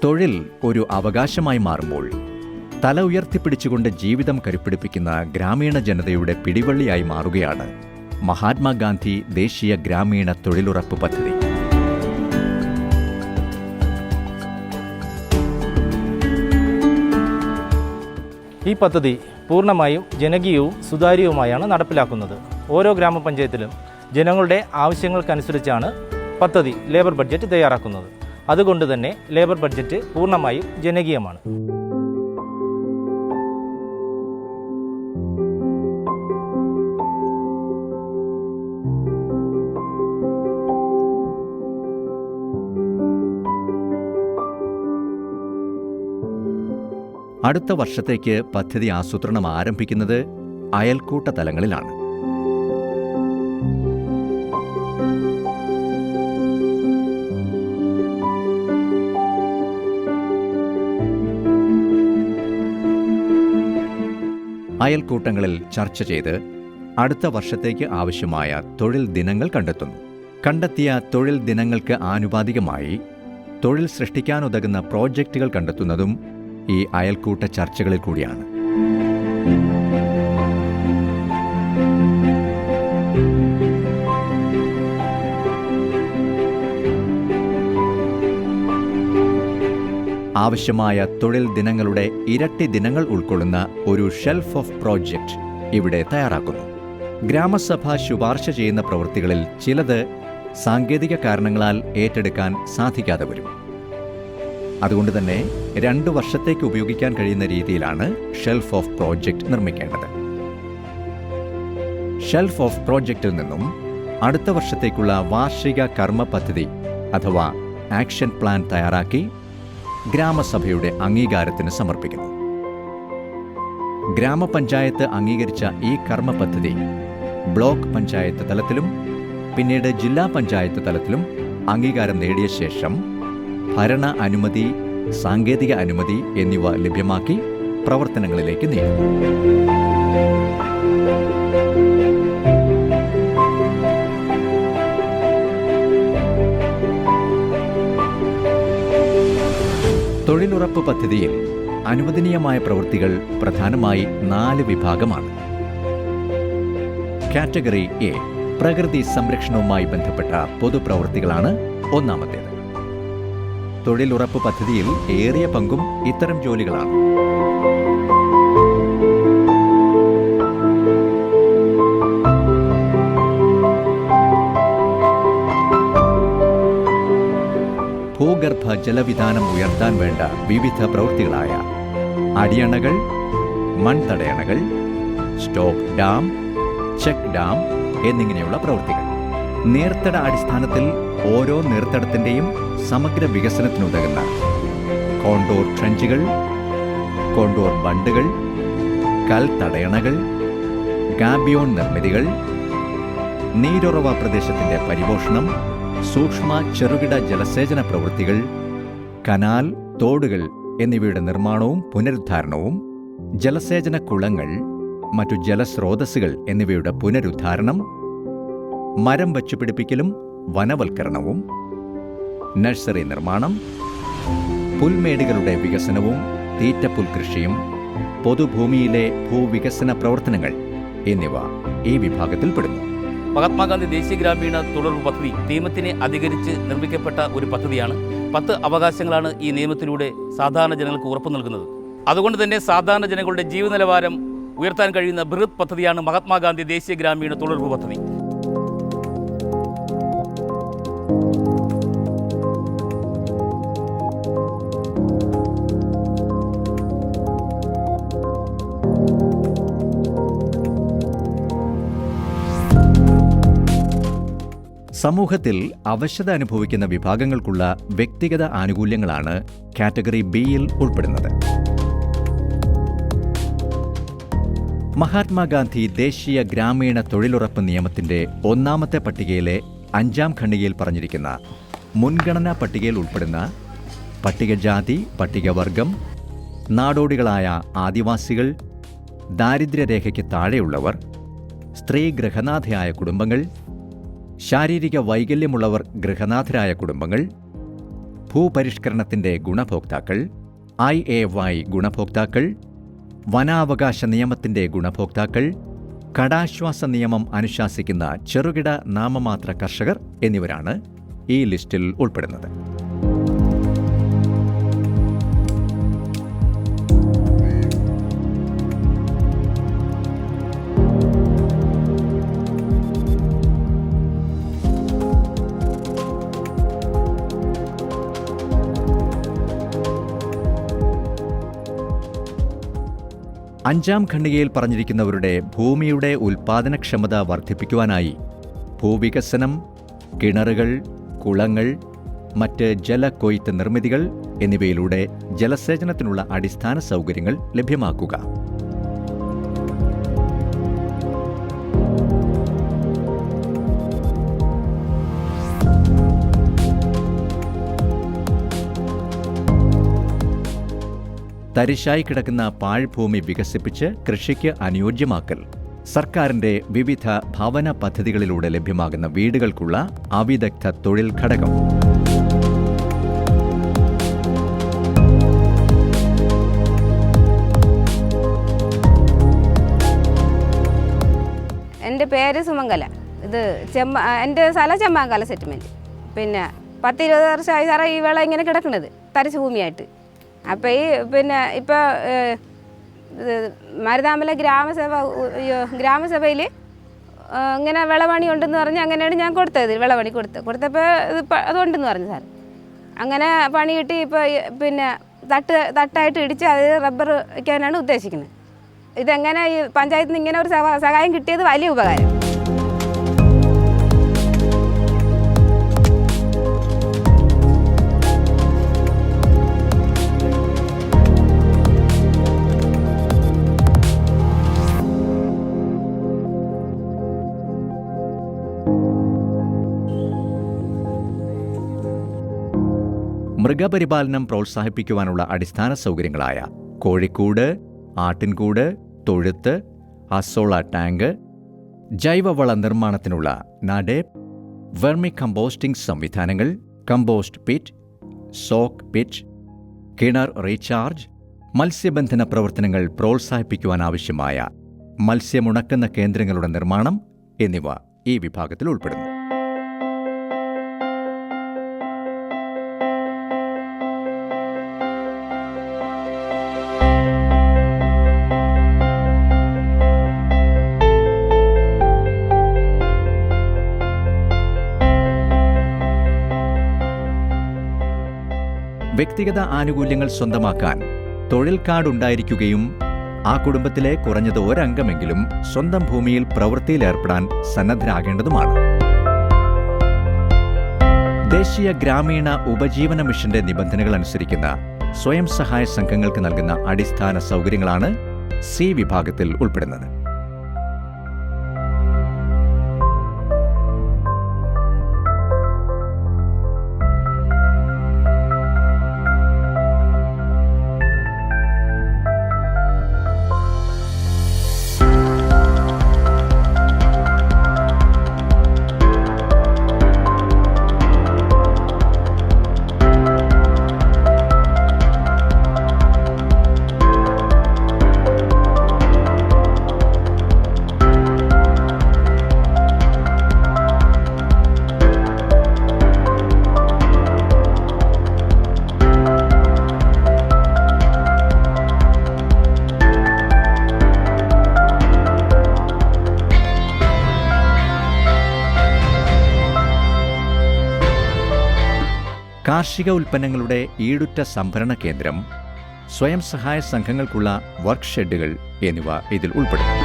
തൊഴിൽ ഒരു അവകാശമായി മാറുമ്പോൾ തല ഉയർത്തിപ്പിടിച്ചുകൊണ്ട് ജീവിതം കരുപ്പിടിപ്പിക്കുന്ന ഗ്രാമീണ ജനതയുടെ പിടിവള്ളിയായി മാറുകയാണ് മഹാത്മാഗാന്ധി ദേശീയ ഗ്രാമീണ തൊഴിലുറപ്പ് പദ്ധതി. ഈ പദ്ധതി പൂർണ്ണമായും ജനകീയവും സുതാര്യവുമായാണ് നടപ്പിലാക്കുന്നത്. ഓരോ ഗ്രാമപഞ്ചായത്തിലും ജനങ്ങളുടെ ആവശ്യങ്ങൾക്കനുസരിച്ചാണ് പദ്ധതി ലേബർ ബഡ്ജറ്റ് തയ്യാറാക്കുന്നത്. അതുകൊണ്ട് തന്നെ ലേബർ ബഡ്ജറ്റ് പൂർണ്ണമായും ജനകീയമാണ്. അടുത്ത വർഷത്തേക്ക് പദ്ധതി ആസൂത്രണം ആരംഭിക്കുന്നത് അയൽക്കൂട്ട തലങ്ങളിലാണ്. അയൽക്കൂട്ടങ്ങളിൽ ചർച്ച ചെയ്ത് അടുത്ത വർഷത്തേക്ക് ആവശ്യമായ തൊഴിൽ ദിനങ്ങൾ കണ്ടെത്തുന്നു. കണ്ടെത്തിയ തൊഴിൽ ദിനങ്ങൾക്ക് ആനുപാതികമായി തൊഴിൽ സൃഷ്ടിക്കാനുതകുന്ന പ്രോജക്റ്റുകൾ കണ്ടെത്തുന്നതും ഈ അയൽക്കൂട്ട ചർച്ചകളിൽ കൂടിയാണ്. ആവശ്യമായ തൊഴിൽ ദിനങ്ങളുടെ ഇരട്ടി ദിനങ്ങൾ ഉൾക്കൊള്ളുന്ന ഒരു ഷെൽഫ് ഓഫ് പ്രോജക്റ്റ് ഇവിടെ തയ്യാറാക്കുന്നു. ഗ്രാമസഭ ശുപാർശ ചെയ്യുന്ന പ്രവൃത്തികളിൽ ചിലത് സാങ്കേതിക കാരണങ്ങളാൽ ഏറ്റെടുക്കാൻ സാധിക്കാതെ വരും. അതുകൊണ്ട് തന്നെ 2 വർഷത്തേക്ക് ഉപയോഗിക്കാൻ കഴിയുന്ന രീതിയിലാണ് ഷെൽഫ് ഓഫ് പ്രോജക്റ്റ് നിർമ്മിക്കേണ്ടത്. ഷെൽഫ് ഓഫ് പ്രോജക്റ്റിൽ നിന്നും അടുത്ത വർഷത്തേക്കുള്ള വാർഷിക കർമ്മ പദ്ധതി അഥവാ ആക്ഷൻ പ്ലാൻ തയ്യാറാക്കി ഗ്രാമസഭയുടെ അംഗീകാരത്തിന് സമർപ്പിക്കുന്നു. ഗ്രാമപഞ്ചായത്ത് അംഗീകരിച്ച ഈ കർമ്മ പദ്ധതി ബ്ലോക്ക് പഞ്ചായത്ത് തലത്തിലും പിന്നീട് ജില്ലാ പഞ്ചായത്ത് തലത്തിലും അംഗീകാരം നേടിയ ശേഷം ഭരണ അനുമതി, സാങ്കേതിക അനുമതി എന്നിവ ലഭ്യമാക്കി പ്രവർത്തനങ്ങളിലേക്ക് നീങ്ങുന്നു. തൊഴിലുറപ്പ് പദ്ധതിയിൽ അനുവദനീയമായ പ്രവൃത്തികൾ പ്രധാനമായി 4 വിഭാഗമാണ്. കാറ്റഗറി എ പ്രകൃതി സംരക്ഷണവുമായി ബന്ധപ്പെട്ട പൊതുപ്രവൃത്തികളാണ് ഒന്നാമത്തേത്. തൊഴിലുറപ്പ് പദ്ധതിയിൽ ഏറിയ പങ്കും ഇത്തരം ജോലികളാണ്. ഭൂഗർഭ ജലവിധാനം ഉയർത്താൻ വേണ്ട വിവിധ പ്രവൃത്തികളായ അടിയണകൾ, മൺതടയണകൾ, സ്റ്റോപ്പ് ഡാം, ചെക്ക് ഡാം എന്നിങ്ങനെയുള്ള പ്രവൃത്തികൾ. നീർത്തട അടിസ്ഥാനത്തിൽ ഓരോ നീർത്തടത്തിൻ്റെയും സമഗ്ര വികസനത്തിനുതകുന്ന കോണ്ടോർ ട്രെഞ്ചുകൾ, കോണ്ടോർ ബണ്ടുകൾ, കൽത്തടയണകൾ, ഗാബിയോൺ നിർമ്മിതികൾ, നീരുറവ പ്രദേശത്തിൻ്റെ പരിപോഷണം, സൂക്ഷ്മ ചെറുകിട ജലസേചന പ്രവൃത്തികൾ, കനാൽ, തോടുകൾ എന്നിവയുടെ നിർമ്മാണവും പുനരുദ്ധാരണവും, ജലസേചന കുളങ്ങൾ, മറ്റു ജലസ്രോതസ്സുകൾ എന്നിവയുടെ പുനരുദ്ധാരണം, മരം വച്ചുപിടിപ്പിക്കലും വനവൽക്കരണവും, നഴ്സറി നിർമ്മാണം, പുൽമേടുകളുടെ വികസനവും തീറ്റപ്പുൽ കൃഷിയും, പൊതുഭൂമിയിലെ ഭൂവികസന പ്രവർത്തനങ്ങൾ എന്നിവ ഈ വിഭാഗത്തിൽപ്പെടുന്നു. മഹാത്മാഗാന്ധി ദേശീയ ഗ്രാമീണ തൊഴിലുറപ്പ് പദ്ധതി നിയമത്തിനെ അധികരിച്ച് നിർമ്മിക്കപ്പെട്ട ഒരു പദ്ധതിയാണ്. 10 അവകാശങ്ങളാണ് ഈ നിയമത്തിലൂടെ സാധാരണ ജനങ്ങൾക്ക് ഉറപ്പു നൽകുന്നത്. അതുകൊണ്ട് തന്നെ സാധാരണ ജനങ്ങളുടെ ജീവിത നിലവാരം ഉയർത്താൻ കഴിയുന്ന ബൃഹത് പദ്ധതിയാണ് മഹാത്മാഗാന്ധി ദേശീയ ഗ്രാമീണ തൊഴിലുറപ്പ് പദ്ധതി. സമൂഹത്തിൽ അവശത അനുഭവിക്കുന്ന വിഭാഗങ്ങൾക്കുള്ള വ്യക്തിഗത ആനുകൂല്യങ്ങളാണ് കാറ്റഗറി ബിയിൽ ഉൾപ്പെടുന്നത്. മഹാത്മാഗാന്ധി ദേശീയ ഗ്രാമീണ തൊഴിലുറപ്പ് നിയമത്തിന്റെ 1ാമത്തെ പട്ടികയിലെ 5ാം ഖണ്ഡികയിൽ പറഞ്ഞിരിക്കുന്ന മുൻഗണനാ പട്ടികയിൽ ഉൾപ്പെടുന്ന പട്ടികജാതി, പട്ടികവർഗം, നാടോടികളായ ആദിവാസികൾ, ദാരിദ്ര്യരേഖയ്ക്ക് താഴെയുള്ളവർ, സ്ത്രീ ഗൃഹനാഥയായ കുടുംബങ്ങൾ, ശാരീരിക വൈകല്യമുള്ളവർ ഗൃഹനാഥരായ കുടുംബങ്ങൾ, ഭൂപരിഷ്കരണത്തിന്റെ ഗുണഭോക്താക്കൾ, IAY ഗുണഭോക്താക്കൾ, വനാവകാശ നിയമത്തിന്റെ ഗുണഭോക്താക്കൾ, കടാശ്വാസ നിയമം അനുശാസിക്കുന്ന ചെറുകിട നാമമാത്ര കർഷകർ എന്നിവരാണ് ഈ ലിസ്റ്റിൽ ഉൾപ്പെടുന്നത്. അഞ്ചാം ഖണ്ഡികയിൽ പറഞ്ഞിരിക്കുന്നവരുടെ ഭൂമിയുടെ ഉൽപ്പാദനക്ഷമത വർദ്ധിപ്പിക്കുവാനായി ഭൂവികസനം, കിണറുകൾ, കുളങ്ങൾ, മറ്റ് ജലക്കൊയ്ത്ത് നിർമ്മിതികൾ എന്നിവയിലൂടെ ജലസേചനത്തിനുള്ള അടിസ്ഥാന സൗകര്യങ്ങൾ ലഭ്യമാക്കുക. തരിശായി കിടക്കുന്ന പാഴ്ഭൂമി വികസിപ്പിച്ച് കൃഷിക്ക് അനുയോജ്യമാക്കൽ, സർക്കാരിന്റെ വിവിധ ഭവന പദ്ധതികളിലൂടെ ലഭ്യമാകുന്ന വീടുകൾക്കുള്ള അവിദഗ്ധ തൊഴിൽ ഘടകം. എൻ്റെ പേര് സുമംഗല. ഇത് എൻ്റെ സ്ഥലം ചെമ്മാങ്കാല സെറ്റിൽമെൻറ്റ്. പിന്നെ 10-20 വർഷമായി സാറേ ഈ വെള്ളം ഇങ്ങനെ കിടക്കുന്നത് തരിശ് ഭൂമിയായിട്ട്. അപ്പോൾ ഈ ഇപ്പോൾ മരുതാമല ഗ്രാമസഭയിൽ ഇങ്ങനെ വിളവണി ഉണ്ടെന്ന് പറഞ്ഞ് അങ്ങനെയാണ് ഞാൻ കൊടുത്തത്. വിളവണി കൊടുത്തപ്പോൾ അതുണ്ടെന്ന് പറഞ്ഞു സാർ. അങ്ങനെ പണി കിട്ടി. ഇപ്പോൾ തട്ടായിട്ട് ഇടിച്ച് അത് റബ്ബർ വയ്ക്കാനാണ് ഉദ്ദേശിക്കുന്നത്. ഇതെങ്ങനെ ഈ പഞ്ചായത്തിൽ നിന്ന് ഇങ്ങനെ ഒരു സഹായം കിട്ടിയത് വലിയ ഉപകാരം. മൃഗപരിപാലനം പ്രോത്സാഹിപ്പിക്കുവാനുള്ള അടിസ്ഥാന സൗകര്യങ്ങളായ കോഴിക്കൂട്, ആട്ടിൻകൂട്, തൊഴുത്ത്, അസോള ടാങ്ക്, ജൈവവള നിർമ്മാണത്തിനുള്ള നാഡേപ്പ്, വെർമി കമ്പോസ്റ്റിംഗ് സംവിധാനങ്ങൾ, കമ്പോസ്റ്റ് പിറ്റ്, സോക്ക് പിറ്റ്, കിണർ റീചാർജ്, മത്സ്യബന്ധന പ്രവർത്തനങ്ങൾ പ്രോത്സാഹിപ്പിക്കുവാനാവശ്യമായ മത്സ്യമുണക്കുന്ന കേന്ദ്രങ്ങളുടെ നിർമ്മാണം എന്നിവ ഈ വിഭാഗത്തിൽ ഉൾപ്പെടുന്നു. വ്യക്തിഗത ആനുകൂല്യങ്ങൾ സ്വന്തമാക്കാൻ തൊഴിൽ കാർഡ് ഉണ്ടായിരിക്കുകയും ആ കുടുംബത്തിലെ കുറഞ്ഞത് ഒരംഗമെങ്കിലും സ്വന്തം ഭൂമിയിൽ പ്രവൃത്തിയിലേർപ്പെടാൻ സന്നദ്ധരാകേണ്ടതുമാണ്. ദേശീയ ഗ്രാമീണ ഉപജീവന മിഷന്റെ നിബന്ധനകൾ അനുസരിക്കുന്ന സ്വയം സഹായ സംഘങ്ങൾക്ക് നൽകുന്ന അടിസ്ഥാന സൗകര്യങ്ങളാണ് സി വിഭാഗത്തിൽ ഉൾപ്പെടുന്നത്. കാർഷിക ഉൽപ്പന്നങ്ങളുടെ ഈടുറ്റ സംഭരണ കേന്ദ്രം, സ്വയം സഹായ സംഘങ്ങൾക്കുള്ള വർക്ക് ഷെഡുകൾ എന്നിവ ഇതിൽ ഉൾപ്പെടുന്നു.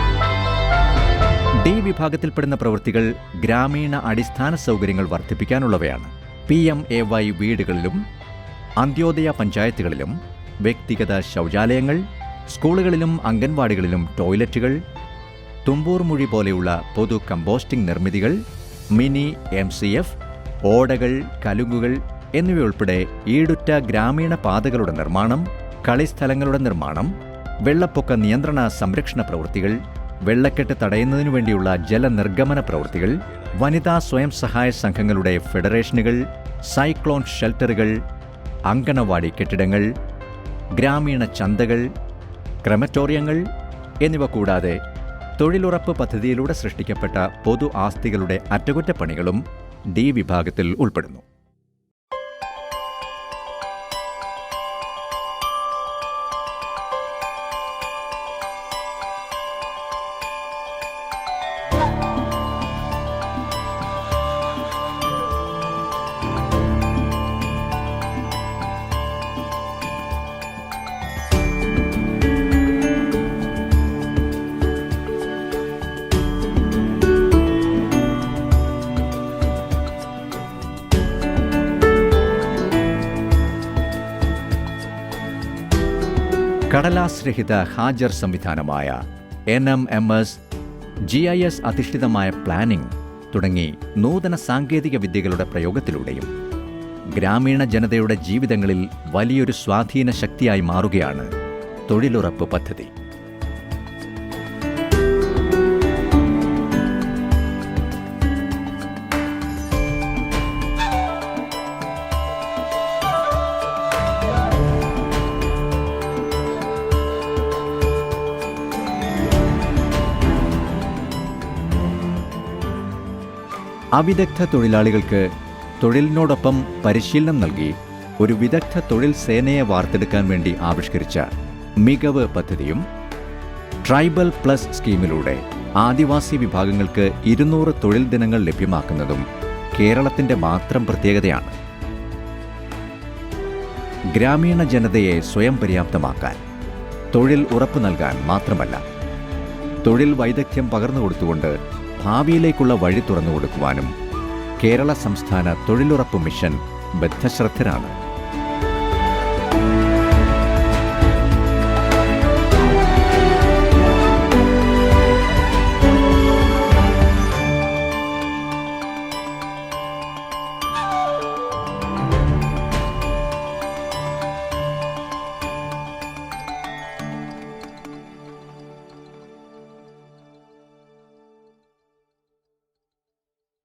ഡി വിഭാഗത്തിൽപ്പെടുന്ന പ്രവൃത്തികൾ ഗ്രാമീണ അടിസ്ഥാന സൗകര്യങ്ങൾ വർദ്ധിപ്പിക്കാനുള്ളവയാണ്. PMAY വീടുകളിലും അന്ത്യോദയ പഞ്ചായത്തുകളിലും വ്യക്തിഗത ശൗചാലയങ്ങൾ, സ്കൂളുകളിലും അംഗൻവാടികളിലും ടോയ്ലറ്റുകൾ, തുമ്പൂർ മുഴി പോലെയുള്ള പൊതു കമ്പോസ്റ്റിംഗ് നിർമ്മിതികൾ, മിനി MCF, ഓടകൾ, കലുങ്ങുകൾ എന്നിവയുൾപ്പെടെ ഈടുറ്റ ഗ്രാമീണ പാതകളുടെ നിർമ്മാണം, കളിസ്ഥലങ്ങളുടെ നിർമ്മാണം, വെള്ളപ്പൊക്ക നിയന്ത്രണ സംരക്ഷണ പ്രവൃത്തികൾ, വെള്ളക്കെട്ട് തടയുന്നതിനു വേണ്ടിയുള്ള ജലനിർഗമന പ്രവൃത്തികൾ, വനിതാ സ്വയം സഹായ സംഘങ്ങളുടെ ഫെഡറേഷനുകൾ, സൈക്ലോൺ ഷെൽട്ടറുകൾ, അങ്കണവാടി കെട്ടിടങ്ങൾ, ഗ്രാമീണ ചന്തകൾ, ക്രെമറ്റോറിയങ്ങൾ എന്നിവ കൂടാതെ തൊഴിലുറപ്പ് പദ്ധതിയിലൂടെ സൃഷ്ടിക്കപ്പെട്ട പൊതു ആസ്തികളുടെ അറ്റകുറ്റപ്പണികളും ഡി വിഭാഗത്തിൽ ഉൾപ്പെടുന്നു. കടലാസ് രഹിത ഹാജർ സംവിധാനമായ NMMS, GIS അധിഷ്ഠിതമായ പ്ലാനിംഗ് തുടങ്ങി നൂതന സാങ്കേതിക വിദ്യകളുടെ പ്രയോഗത്തിലൂടെയും ഗ്രാമീണ ജനതയുടെ ജീവിതങ്ങളിൽ വലിയൊരു സ്വാധീന ശക്തിയായി മാറുകയാണ് തൊഴിലുറപ്പ് പദ്ധതി. അവിദഗ്ധ തൊഴിലാളികൾക്ക് തൊഴിലിനോടൊപ്പം പരിശീലനം നൽകി ഒരു വിദഗ്ധ തൊഴിൽ സേനയെ വാർത്തെടുക്കാൻ വേണ്ടി ആവിഷ്കരിച്ച മികവ് പദ്ധതിയും, ട്രൈബൽ പ്ലസ് സ്കീമിലൂടെ ആദിവാസി വിഭാഗങ്ങൾക്ക് 200 തൊഴിൽ ദിനങ്ങൾ ലഭ്യമാക്കുന്നതും കേരളത്തിന്റെ മാത്രം പ്രത്യേകതയാണ്. ഗ്രാമീണ ജനതയെ സ്വയം പര്യാപ്തമാക്കാൻ, തൊഴിൽ ഉറപ്പു നൽകാൻ മാത്രമല്ല, തൊഴിൽ വൈദഗ്ധ്യം പകർന്നുകൊടുത്തുകൊണ്ട് ഭാവിയിലേക്കുള്ള വഴി തുറന്നുകൊടുക്കുവാനും കേരള സംസ്ഥാന തൊഴിലുറപ്പ് മിഷൻ ബദ്ധശ്രദ്ധരാണ്.